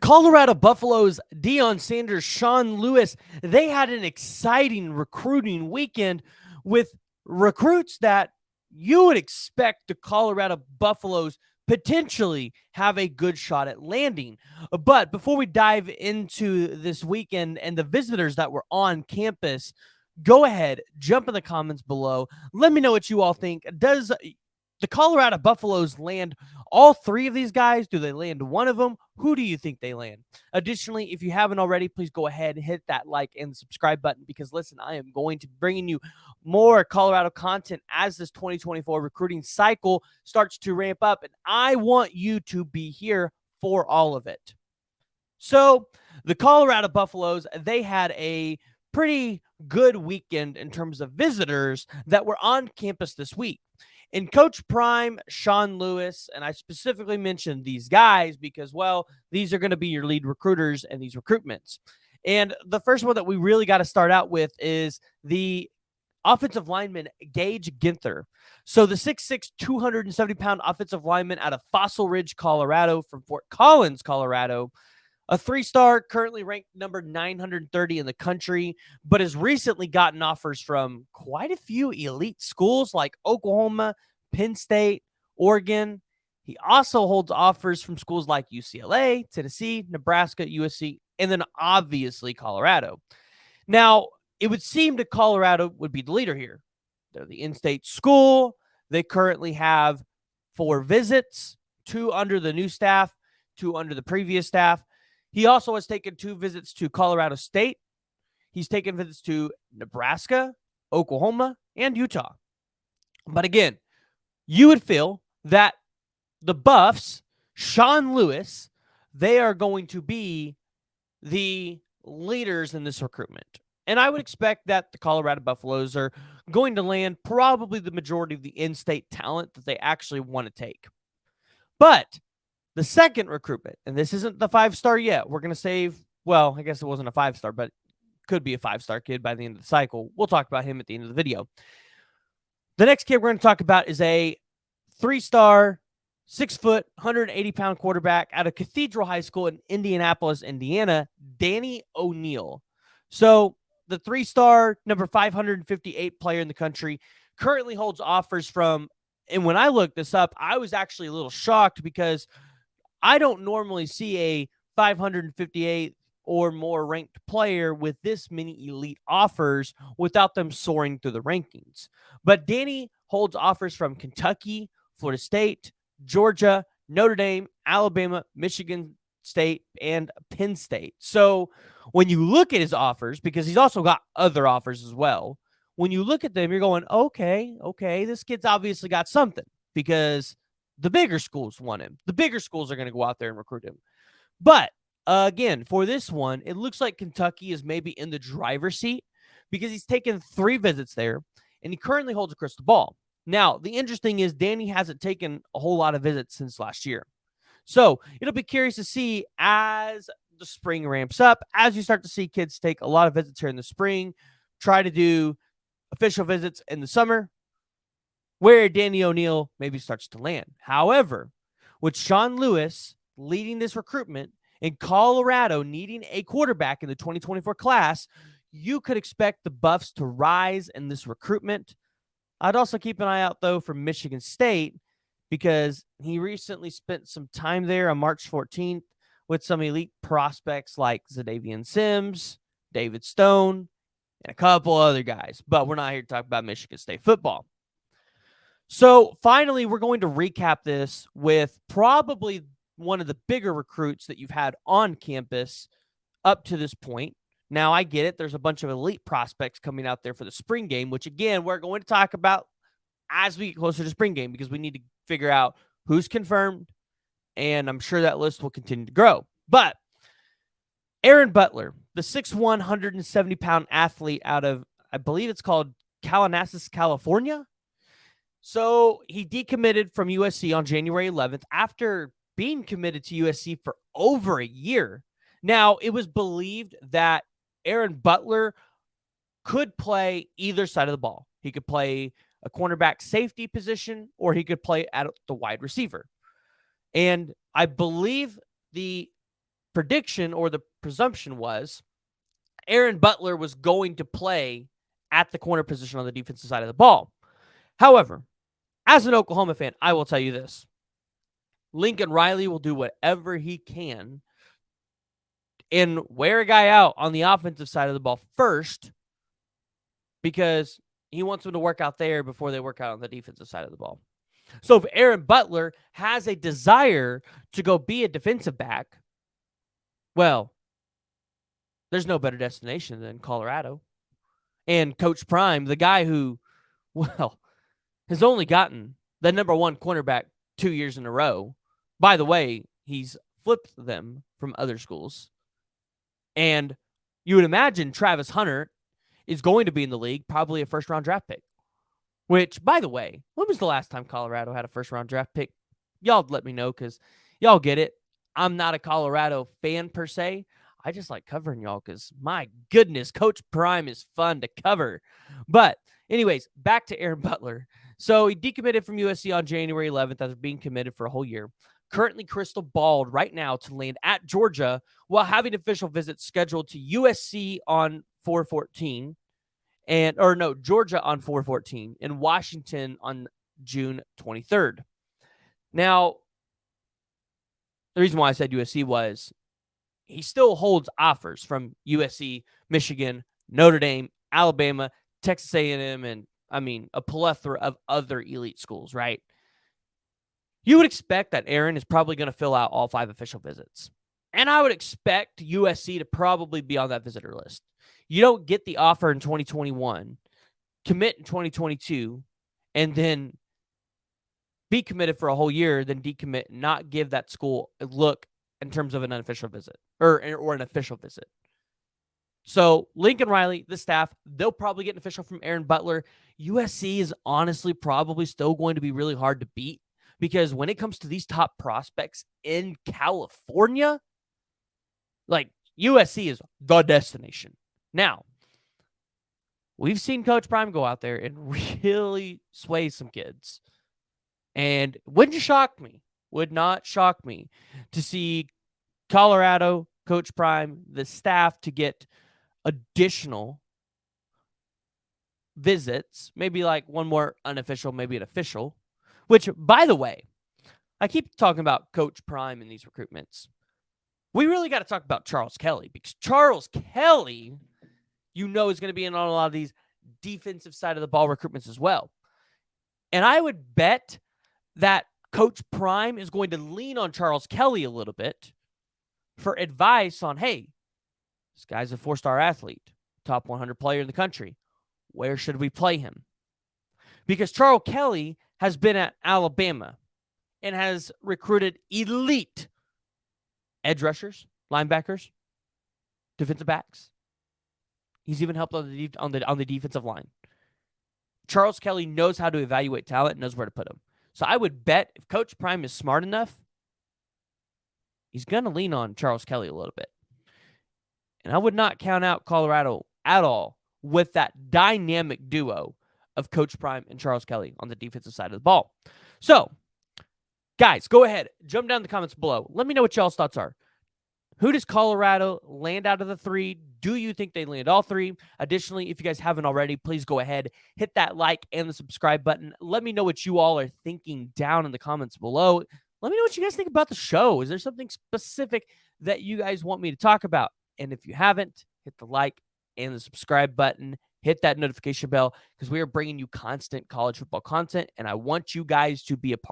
Colorado Buffaloes Deion Sanders Sean Lewis, they had an exciting recruiting weekend with recruits that you would expect the Colorado Buffaloes potentially have a good shot at landing. But before we dive into this weekend and the visitors that were on campus, go ahead, jump in the comments below. Let me know what you all think. Does the Colorado Buffaloes land all three of these guys? Do they land one of them? Who do you think they land? Additionally, if you haven't already, please go ahead and hit that like and subscribe button because, listen, I am going to be bringing you more Colorado content as this 2024 recruiting cycle starts to ramp up, and I want you to be here for all of it. So the Colorado Buffaloes, they had a pretty good weekend in terms of visitors that were on campus this week. And Coach Prime, Sean Lewis, and I specifically mentioned these guys because, well, these are going to be your lead recruiters and these recruitments. And the first one that we really got to start out with is the offensive lineman, Gage Ginther. So the 6'6", 270-pound offensive lineman out of Fossil Ridge, Colorado, from Fort Collins, Colorado, a three-star, currently ranked number 930 in the country, but has recently gotten offers from quite a few elite schools like Oklahoma, Penn State, Oregon. He also holds offers from schools like UCLA, Tennessee, Nebraska, USC, and then obviously Colorado. Now, it would seem that Colorado would be the leader here. They're the in-state school. They currently have 4 visits, 2 under the new staff, 2 under the previous staff. He also has taken 2 visits to Colorado State. He's taken visits to Nebraska, Oklahoma, and Utah. But again, you would feel that the Buffs, Sean Lewis, they are going to be the leaders in this recruitment. And I would expect that the Colorado Buffaloes are going to land probably the majority of the in-state talent that they actually want to take. But the second recruitment, and this isn't the 5-star yet. We're going to save, well, I guess it wasn't a 5-star, but could be a 5-star kid by the end of the cycle. We'll talk about him at the end of the video. The next kid we're going to talk about is a 3-star, 6-foot, 180-pound quarterback out of Cathedral High School in Indianapolis, Indiana, Danny O'Neal. So the 3-star, number 558 player in the country, currently holds offers from, and when I looked this up, I was actually a little shocked because I don't normally see a 558 or more ranked player with this many elite offers without them soaring through the rankings. But Danny holds offers from Kentucky, Florida State, Georgia, Notre Dame, Alabama, Michigan State, and Penn State. So when you look at his offers, because he's also got other offers as well, when you look at them, you're going, okay, this kid's obviously got something because the bigger schools want him. The bigger schools are going to go out there and recruit him. But again, for this one, it looks like Kentucky is maybe in the driver's seat because he's taken 3 visits there, and he currently holds a crystal ball. Now, the interesting is Danny hasn't taken a whole lot of visits since last year. So it'll be curious to see as the spring ramps up, as you start to see kids take a lot of visits here in the spring, try to do official visits in the summer, where Danny O'Neal maybe starts to land. However, with Sean Lewis leading this recruitment and Colorado needing a quarterback in the 2024 class, you could expect the Buffs to rise in this recruitment. I'd also keep an eye out, though, for Michigan State because he recently spent some time there on March 14th with some elite prospects like Zadavian Sims, David Stone, and a couple other guys. But we're not here to talk about Michigan State football. So finally, we're going to recap this with probably one of the bigger recruits that you've had on campus up to this point. Now, I get it. There's a bunch of elite prospects coming out there for the spring game, which, again, we're going to talk about as we get closer to spring game because we need to figure out who's confirmed, and I'm sure that list will continue to grow. But Aaron Butler, the 6'1", 170-pound athlete out of, I believe it's called Calabasas, California. So he decommitted from USC on January 11th after being committed to USC for over a year. Now, it was believed that Aaron Butler could play either side of the ball. He could play a cornerback safety position or he could play at the wide receiver. And I believe the prediction or the presumption was Aaron Butler was going to play at the corner position on the defensive side of the ball. However, as an Oklahoma fan, I will tell you this. Lincoln Riley will do whatever he can and wear a guy out on the offensive side of the ball first because he wants them to work out there before they work out on the defensive side of the ball. So if Aaron Butler has a desire to go be a defensive back, well, there's no better destination than Colorado. And Coach Prime, the guy who, well, has only gotten the number one cornerback 2 years in a row. By the way, he's flipped them from other schools. And you would imagine Travis Hunter is going to be in the league, probably a first-round draft pick. Which, by the way, when was the last time Colorado had a first-round draft pick? Y'all let me know because y'all get it. I'm not a Colorado fan per se. I just like covering y'all because, my goodness, Coach Prime is fun to cover. But anyways, back to Aaron Butler. So he decommitted from USC on January 11th after being committed for a whole year. Currently crystal balled right now to land at Georgia while having official visits scheduled to USC on 4/14. Georgia on 4/14 and Washington on June 23rd. Now, the reason why I said USC was he still holds offers from USC, Michigan, Notre Dame, Alabama, Texas A&M, and a plethora of other elite schools, right? You would expect that Aaron is probably going to fill out all 5 official visits. And I would expect USC to probably be on that visitor list. You don't get the offer in 2021, commit in 2022, and then be committed for a whole year, then decommit, not give that school a look in terms of an unofficial visit or an official visit. So Lincoln Riley, the staff, they'll probably get an official from Aaron Butler. USC is honestly probably still going to be really hard to beat because when it comes to these top prospects in California, like USC is the destination. Now, we've seen Coach Prime go out there and really sway some kids. And would not shock me to see Colorado, Coach Prime, the staff to get additional visits, maybe like one more unofficial, maybe an official, which, by the way, I keep talking about Coach Prime in these recruitments. We really got to talk about Charles Kelly because Charles Kelly, is going to be in on a lot of these defensive side of the ball recruitments as well. And I would bet that Coach Prime is going to lean on Charles Kelly a little bit for advice on, hey, this guy's a 4-star athlete, top 100 player in the country. Where should we play him? Because Charles Kelly has been at Alabama and has recruited elite edge rushers, linebackers, defensive backs. He's even helped on the defensive line. Charles Kelly knows how to evaluate talent and knows where to put him. So I would bet if Coach Prime is smart enough, he's going to lean on Charles Kelly a little bit. And I would not count out Colorado at all with that dynamic duo of Coach Prime and Charles Kelly on the defensive side of the ball. So, guys, go ahead. Jump down in the comments below. Let me know what y'all's thoughts are. Who does Colorado land out of the 3? Do you think they land all 3? Additionally, if you guys haven't already, please go ahead, hit that like and the subscribe button. Let me know what you all are thinking down in the comments below. Let me know what you guys think about the show. Is there something specific that you guys want me to talk about? And if you haven't, hit the like and the subscribe button. Hit that notification bell because we are bringing you constant college football content, and I want you guys to be a part.